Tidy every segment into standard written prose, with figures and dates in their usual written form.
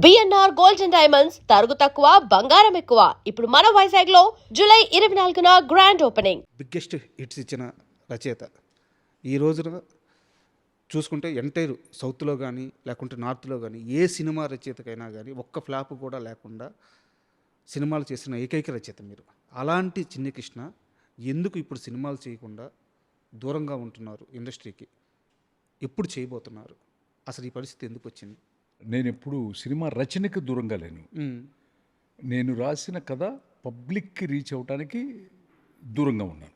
BNR gold and diamonds తరుగు తక్కువ బంగారం ఎక్కువ. ఇప్పుడు మన వైజాగ్ లో జూలై 24న గ్రాండ్ ఓపెనింగ్. బిగ్గెస్ట్ హిట్స్ ఇచ్చిన రచయిత ఈ రోజున చూసుకుంటే ఎంటైర్ సౌత్లో కానీ లేకుంటే నార్త్లో కానీ ఏ సినిమా రచయితకైనా కానీ ఒక్క ఫ్లాప్ కూడా లేకుండా సినిమాలు చేసిన ఏకైక రచయిత మీరు. అలాంటి చిన్ని కృష్ణ ఎందుకు ఇప్పుడు సినిమాలు చేయకుండా దూరంగా ఉంటున్నారు ఇండస్ట్రీకి? ఎప్పుడు చేయబోతున్నారు? అసలు ఈ పరిస్థితి ఎందుకు వచ్చింది? నేను ఎప్పుడు సినిమా రచనకు దూరంగా లేను. నేను రాసిన కథ పబ్లిక్కి రీచ్ అవడానికి దూరంగా ఉన్నాను.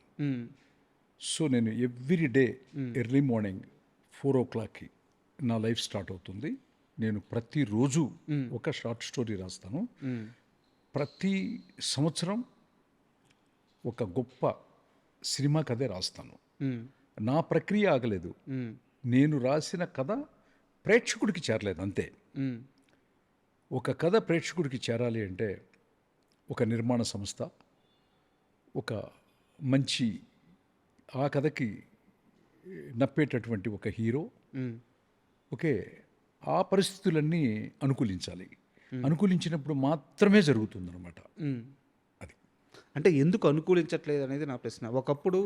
సో నేను ఎవ్రీ డే ఎర్లీ మార్నింగ్ 4 o'clockకి నా లైఫ్ స్టార్ట్ అవుతుంది. నేను ప్రతిరోజు ఒక షార్ట్ స్టోరీ రాస్తాను. ప్రతి సంవత్సరం ఒక గొప్ప సినిమా కథే రాస్తాను. నా ప్రక్రియ ఆగలేదు. నేను రాసిన కథ ప్రేక్షకుడికి చేరలేదు అంతే. ఒక కథ ప్రేక్షకుడికి చేరాలి అంటే ఒక నిర్మాణ సంస్థ, ఒక మంచి ఆ కథకి నప్పేటటువంటి ఒక హీరో, ఓకే, ఆ పరిస్థితులన్నీ అనుకూలించాలి. అనుకూలించినప్పుడు మాత్రమే జరుగుతుందన్నమాట. అది అంటే ఎందుకు అనుకూలించట్లేదు అనేది నా ప్రశ్న. ఒకప్పుడు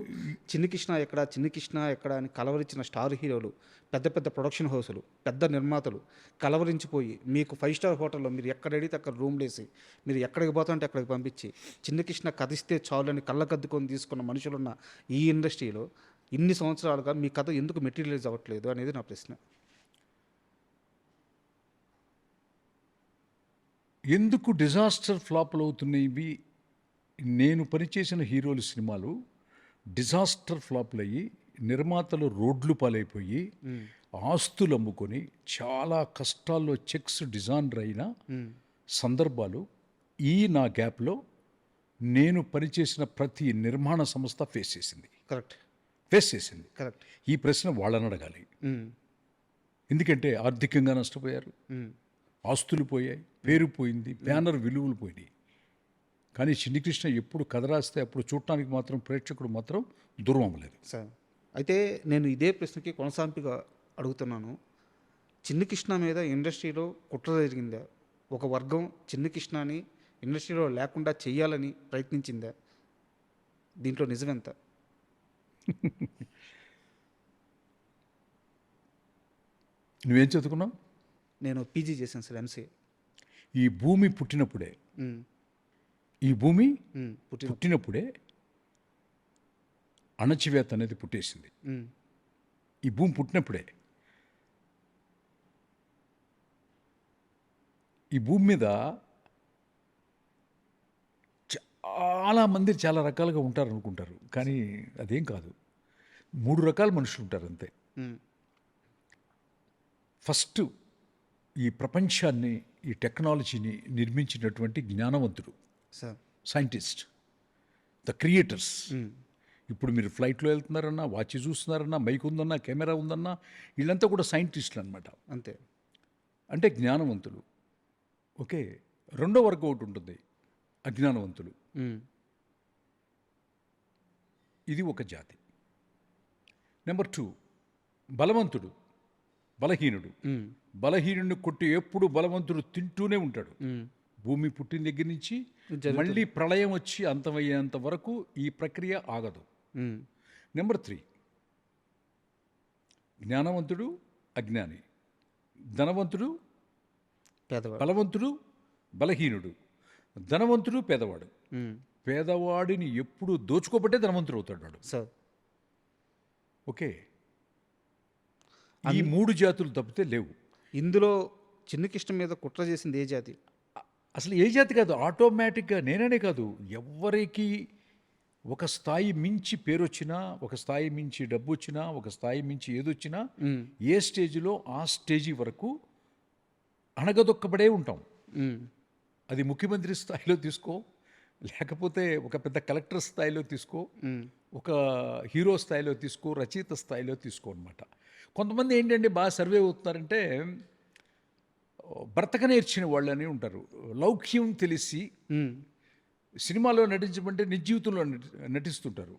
చిన్ని కృష్ణ ఎక్కడ అని కలవరించిన స్టార్ హీరోలు, పెద్ద పెద్ద ప్రొడక్షన్ హౌసులు, పెద్ద నిర్మాతలు కలవరించిపోయి మీకు 5 స్టార్ హోటల్లో మీరు ఎక్కడ అడిగితే అక్కడ రూమ్లు వేసి మీరు ఎక్కడికి పోతాంటే అక్కడికి పంపించి చిన్ని కృష్ణ కథిస్తే చాలు అని కళ్ళకద్దుకొని తీసుకున్న మనుషులున్న ఈ ఇండస్ట్రీలో ఇన్ని సంవత్సరాలుగా మీ కథ ఎందుకు మెటీరియలైజ్ అవ్వట్లేదు అనేది నా ప్రశ్న. ఎందుకు డిజాస్టర్ ఫ్లాప్లు అవుతున్నాయి? నేను పనిచేసిన హీరోలు సినిమాలు డిజాస్టర్ ఫ్లాప్లు అయ్యి నిర్మాతలు రోడ్లు పాలైపోయి ఆస్తులు అమ్ముకొని చాలా కష్టాల్లో చెక్స్ డిజైనర్ అయిన సందర్భాలు నా గ్యాప్లో నేను పనిచేసిన ప్రతి నిర్మాణ సంస్థ ఫేస్ చేసింది. కరెక్ట్. ఈ ప్రశ్న వాళ్ళని అడగాలి. ఎందుకంటే ఆర్థికంగా నష్టపోయారు, ఆస్తులు పోయాయి, పేరు పోయింది, బ్యానర్ విలువలు పోయినాయి. కానీ చిన్ని కృష్ణ ఎప్పుడు కథ రాస్తే అప్పుడు చూడటానికి మాత్రం ప్రేక్షకుడు మాత్రం దూరం అవ్వలేదు. సార్, అయితే నేను ఇదే ప్రశ్నకి కొనసాంపిగా అడుగుతున్నాను. చిన్ని కృష్ణ మీద ఇండస్ట్రీలో కుట్ర జరిగిందా? ఒక వర్గం చిన్ని కృష్ణని ఇండస్ట్రీలో లేకుండా చెయ్యాలని ప్రయత్నించిందా? దీంట్లో నిజమెంత? నువ్వేం చదువుకున్నావు? నేను పీజీ చేశాను సార్, ఎంసీఏ. ఈ భూమి పుట్టినప్పుడే పుట్టినప్పుడే అణచివేత అనేది పుట్టేసింది. ఈ భూమి పుట్టినప్పుడే ఈ భూమి మీద చాలామంది చాలా రకాలుగా ఉంటారు అనుకుంటారు, కానీ అదేం కాదు. 3 రకాల మనుషులు ఉంటారు అంతే. ఫస్ట్, ఈ ప్రపంచాన్ని, ఈ టెక్నాలజీని నిర్మించినటువంటి జ్ఞానవంతుడు, సైంటిస్ట్, ద క్రియేటర్స్. ఇప్పుడు మీరు ఫ్లైట్లో వెళ్తున్నారన్నా, వాచ్ చూస్తున్నారన్నా, మైక్ ఉందన్నా, కెమెరా ఉందన్నా, వీళ్ళంతా కూడా సైంటిస్టులు అనమాట. అంతే. అంటే జ్ఞానవంతులు. ఓకే. రెండో వర్గం ఒకటి ఉంటుంది, అజ్ఞానవంతులు. ఇది ఒక జాతి. నెంబర్ 2, బలవంతుడు, బలహీనుడు. బలహీనుడిని కొట్టి ఎప్పుడు బలవంతుడు తింటూనే ఉంటాడు. భూమి పుట్టిన దగ్గర నుంచి మళ్ళీ ప్రళయం వచ్చి అంతమయ్యేంత వరకు ఈ ప్రక్రియ ఆగదు. నెంబర్ 3, జ్ఞానవంతుడు, అజ్ఞాని, ధనవంతుడు, బలవంతుడు, బలహీనుడు, ధనవంతుడు, పేదవాడు. పేదవాడిని ఎప్పుడు దోచుకోబట్టే ధనవంతుడు అవుతాడు వాడు. ఓకే. ఈ 3 జాతులు తప్పితే లేవు. ఇందులో చిన్ని కృష్ణ మీద కుట్ర చేసింది ఏ జాతి? అసలు ఏ జాతి కాదు, ఆటోమేటిక్గా. నేననే కాదు, ఎవరికి ఒక స్థాయి మించి పేరు వచ్చినా, ఒక స్థాయి మించి డబ్బు వచ్చినా, ఒక స్థాయి మించి ఏదొచ్చినా, ఏ స్టేజ్లో ఆ స్టేజీ వరకు అణగదొక్కబడే ఉంటాం. అది ముఖ్యమంత్రి స్థాయిలో తీసుకో, లేకపోతే ఒక పెద్ద కలెక్టర్ స్థాయిలో తీసుకో, ఒక హీరో స్థాయిలో తీసుకో, రచయిత స్థాయిలో తీసుకో అనమాట. కొంతమంది ఏంటంటే బాగా సర్వే అవుతున్నారంటే బ్రతక నేర్చిన వాళ్ళని ఉంటారు. లౌక్యం తెలిసి సినిమాలో నటించమంటే నిజ జీవితంలో నటిస్తుంటారు.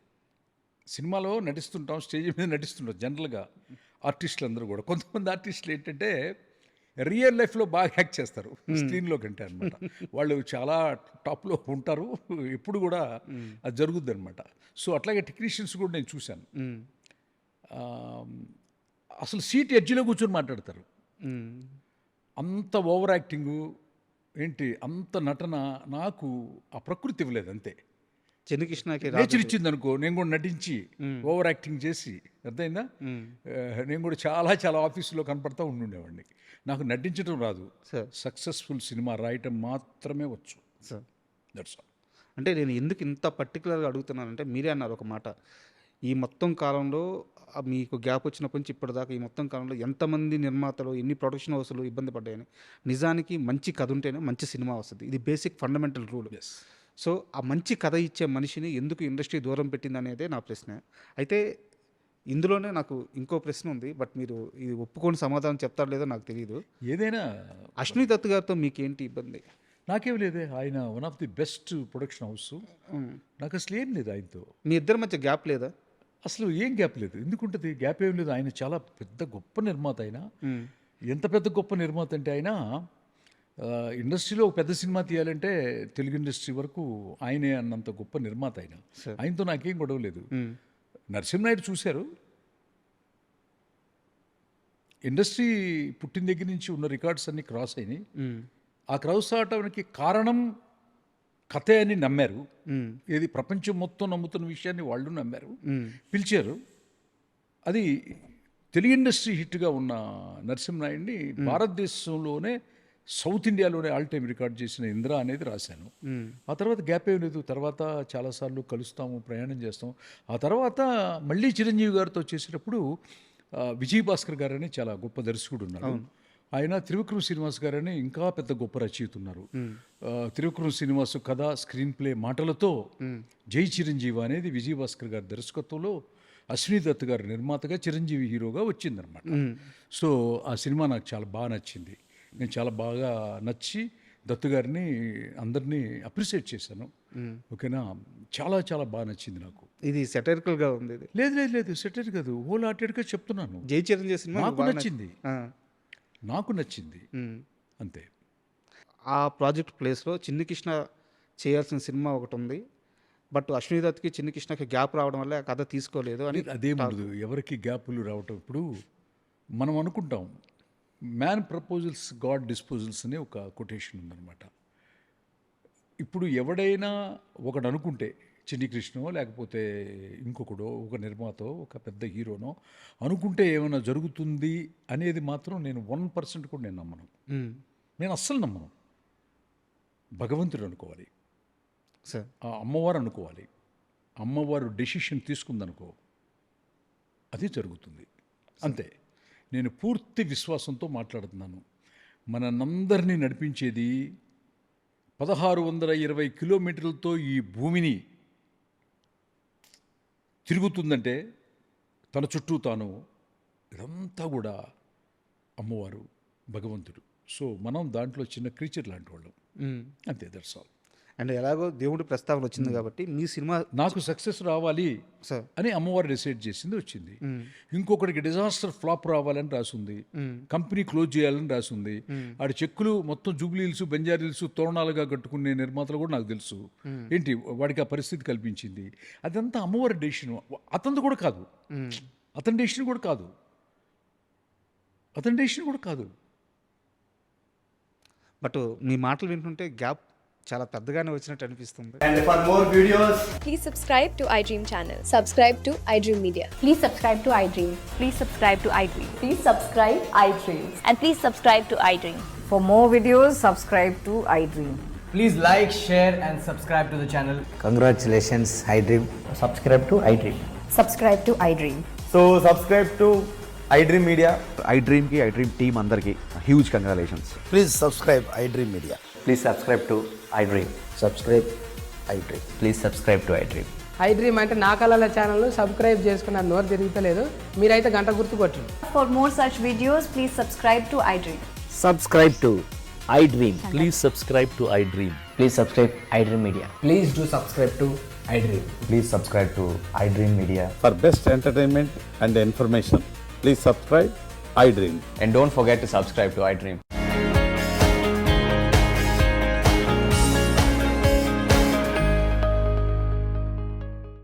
సినిమాలో నటిస్తుంటాం, స్టేజ్ మీద నటిస్తుంటాం జనరల్గా ఆర్టిస్టులు అందరూ కూడా. కొంతమంది ఆర్టిస్టులు ఏంటంటే రియల్ లైఫ్లో బాగా యాక్ట్ చేస్తారు స్క్రీన్లో కంటే అనమాట. వాళ్ళు చాలా టాప్లో ఉంటారు, ఎప్పుడు కూడా అది జరుగుద్ది అనమాట. సో అట్లాగే టెక్నీషియన్స్ కూడా నేను చూశాను. ఆ, అసలు సీట్ ఎడ్జ్లో కూర్చొని మాట్లాడతారు. అంత ఓవర్ యాక్టింగు ఏంటి, అంత నటన నాకు ఆ ప్రకృతి ఇవ్వలేదు. అంతే, చిన్ని కృష్ణకి నేచర్ ఇచ్చింది అనుకో, నేను కూడా నటించి ఓవర్ యాక్టింగ్ చేసి, అర్థమైందా? నేను కూడా చాలా చాలా ఆఫీసులో కనపడతా ఉండుండేవాడిని. నాకు నటించడం రాదు, సార్ సక్సెస్ఫుల్ సినిమా రాయటం మాత్రమే వచ్చు. Sir that's all. అంటే నేను ఎందుకు ఇంత పర్టికులర్గా అడుగుతున్నానంటే, మీరే అన్నారు ఒక మాట, ఈ మొత్తం కాలంలో మీకు గ్యాప్ వచ్చినప్పటి నుంచి ఇప్పటిదాకా ఈ మొత్తం కాలంలో ఎంతమంది నిర్మాతలు, ఎన్ని ప్రొడక్షన్ హౌస్లు ఇబ్బంది పడ్డాయని. నిజానికి మంచి కథ ఉంటేనే మంచి సినిమా వస్తుంది. ఇది basic fundamental rule. Yes, so ఆ మంచి కథ ఇచ్చే మనిషిని ఎందుకు ఇండస్ట్రీ దూరం పెట్టింది అనేదే నా ప్రశ్న. అయితే ఇందులోనే నాకు ఇంకో ప్రశ్న ఉంది, బట్ మీరు ఇది ఒప్పుకొని సమాధానం చెప్తారో లేదో నాకు తెలియదు. ఏదైనా అశ్విని దత్ గారితో మీకేంటి ఇబ్బంది? నాకేం లేదే, ఆయన one of the best production house. నాకు అసలు ఏం లేదు ఆయనతో. మీ ఇద్దరి మధ్య గ్యాప్ లేదా? అసలు ఏం గ్యాప్ లేదు. ఎందుకుంటుంది గ్యాప్? ఏం లేదు. ఆయన చాలా పెద్ద గొప్ప నిర్మాత. ఆయన ఎంత పెద్ద గొప్ప నిర్మాత అంటే, ఆయన ఇండస్ట్రీలో ఒక పెద్ద సినిమా తీయాలంటే తెలుగు ఇండస్ట్రీ వరకు ఆయనే అన్నంత గొప్ప నిర్మాత ఆయన. ఆయనతో నాకేం గొడవ లేదు. నరసింహనాయుడు చూశారు, ఇండస్ట్రీ పుట్టిన దగ్గర నుంచి ఉన్న రికార్డ్స్ అన్ని క్రాస్ అయినాయి. ఆ క్రాస్ అవడానికి కారణం కథే అని నమ్మారు. ఇది ప్రపంచం మొత్తం నమ్ముతున్న విషయాన్ని వాళ్ళు నమ్మారు, పిలిచారు. అది తెలుగు ఇండస్ట్రీ హిట్గా ఉన్న నరసింహనాయుడిని భారతదేశంలోనే, సౌత్ ఇండియాలోనే ఆల్ టైమ్ రికార్డ్ చేసిన ఇంద్ర అనేది రాశాను. ఆ తర్వాత గ్యాప్ ఏం లేదు. తర్వాత చాలాసార్లు కలుస్తాము, ప్రయాణం చేస్తాము. ఆ తర్వాత మళ్ళీ చిరంజీవి గారితో చేసేటప్పుడు విజయ్ భాస్కర్ గారని చాలా గొప్ప దర్శకుడు ఉన్నారు. ఆయన త్రివిక్రమ్ శ్రీనివాస్ గారని ఇంకా పెద్ద గొప్ప రచయిత ఉన్నారు. త్రివిక్రమ్ శ్రీనివాస్ కథ, స్క్రీన్ ప్లే, మాటలతో జై చిరంజీవి అనేది విజయ్ భాస్కర్ గారి దర్శకత్వంలో అశ్విని దత్ గారు నిర్మాతగా, చిరంజీవి హీరోగా వచ్చిందనమాట. సో ఆ సినిమా నాకు చాలా బాగా నచ్చింది. నేను చాలా బాగా నచ్చి దత్తు గారిని, అందరినీ అప్రిషియేట్ చేశాను. ఓకేనా, చాలా చాలా బాగా నచ్చింది నాకు. ఇది సెటైరికల్గా ఉంది. ఇది లేదు లేదు లేదు, సెటర్ కాదు, హోల్ హార్టెడ్గా చెప్తున్నాను. జై చిరంజీవి సినిమా నాకు నచ్చింది, నాకు నచ్చింది, అంతే. ఆ ప్రాజెక్ట్ ప్లేస్లో చిన్ని కృష్ణ చేయాల్సిన సినిమా ఒకటి ఉంది, బట్ అశ్విని దత్కి చిన్ని కృష్ణకి గ్యాప్ రావడం వల్ల ఆ కథ తీసుకోలేదు అని. అదేం ఉండదు, ఎవరికి గ్యాపులు రావటం. ఇప్పుడు మనం అనుకుంటాం మ్యాన్ ప్రపోజల్స్ గాడ్ డిస్పోజల్స్ అనే ఒక కొటేషన్ ఉందన్నమాట. ఇప్పుడు ఎవడైనా ఒకడు అనుకుంటే, చిన్ని కృష్ణో లేకపోతే ఇంకొకడో, ఒక నిర్మాతో, ఒక పెద్ద హీరోనో అనుకుంటే ఏమైనా జరుగుతుంది అనేది మాత్రం నేను 1% కూడా నేను నమ్మను. నేను అస్సలు నమ్మను. భగవంతుడు అనుకోవాలి, సార్ ఆ అమ్మవారు అనుకోవాలి. అమ్మవారు డెసిషన్ తీసుకుందనుకో, అది జరుగుతుంది, అంతే. నేను పూర్తి విశ్వాసంతో మాట్లాడుతున్నాను. మనందరినీ నడిపించేది 1620 కిలోమీటర్లతో ఈ భూమిని తిరుగుతుందంటే తన చుట్టూ తాను, ఇదంతా కూడా అమ్మవారు, భగవంతుడు. సో మనం దాంట్లో చిన్న క్రీచర్ లాంటి వాళ్ళం, అంతే. That's all. అండ్ ఎలాగో దేవుడి ప్రస్తావన వచ్చింది కాబట్టి మీ సినిమా నాకు సక్సెస్ రావాలి సార్ అని అమ్మవారు డిసైడ్ చేసింది, వచ్చింది. ఇంకొకటికి డిజాస్టర్ ఫ్లాప్ రావాలని రాసింది, కంపెనీ క్లోజ్ చేయాలని రాసింది. ఆడి చెక్కులు మొత్తం జూబ్లీహిల్స్, బంజారీహిల్స్ తోరణాలుగా కట్టుకునే నిర్మాతలు కూడా నాకు తెలుసు. ఏంటి వాడికి ఆ పరిస్థితి కల్పించింది. అదంతా అమ్మవారి డెసిషన్. అతనిది కూడా కాదు, అతని డెసిషన్ కూడా కాదు, అతని డెసిషన్ కూడా కాదు. బట్ మీ మాటలు వింటుంటే గ్యాప్ చాలా పెద్దగానే వచ్చినట్టు అనిపిస్తుంది. And for more videos, Please subscribe to iDream channel. Subscribe to iDream Media. Please subscribe to iDream. Please subscribe to iDream. Please subscribe iDream. And please subscribe to iDream. For more videos, subscribe to iDream. please like, share and subscribe to the channel. Congratulations, iDream. Subscribe to iDream. Subscribe to iDream. So subscribe to iDream Media. iDream ki iDream team andarki huge congratulations. Please subscribe iDream Media. Please subscribe to iDream. Subscribe iDream. Please subscribe to iDream. iDream అంటే నా కళల channel subscribe చేసుకున్న నోరు తిరుగుతలేదు, మీరైతే గంట గుర్తు కొట్టండి. For more such videos, please subscribe to iDream. Subscribe to iDream. Please subscribe to iDream. Please subscribe iDream Media. Please do subscribe to iDream. Please subscribe to iDream Media. For best entertainment and information, please subscribe iDream. And don't forget to subscribe to iDream.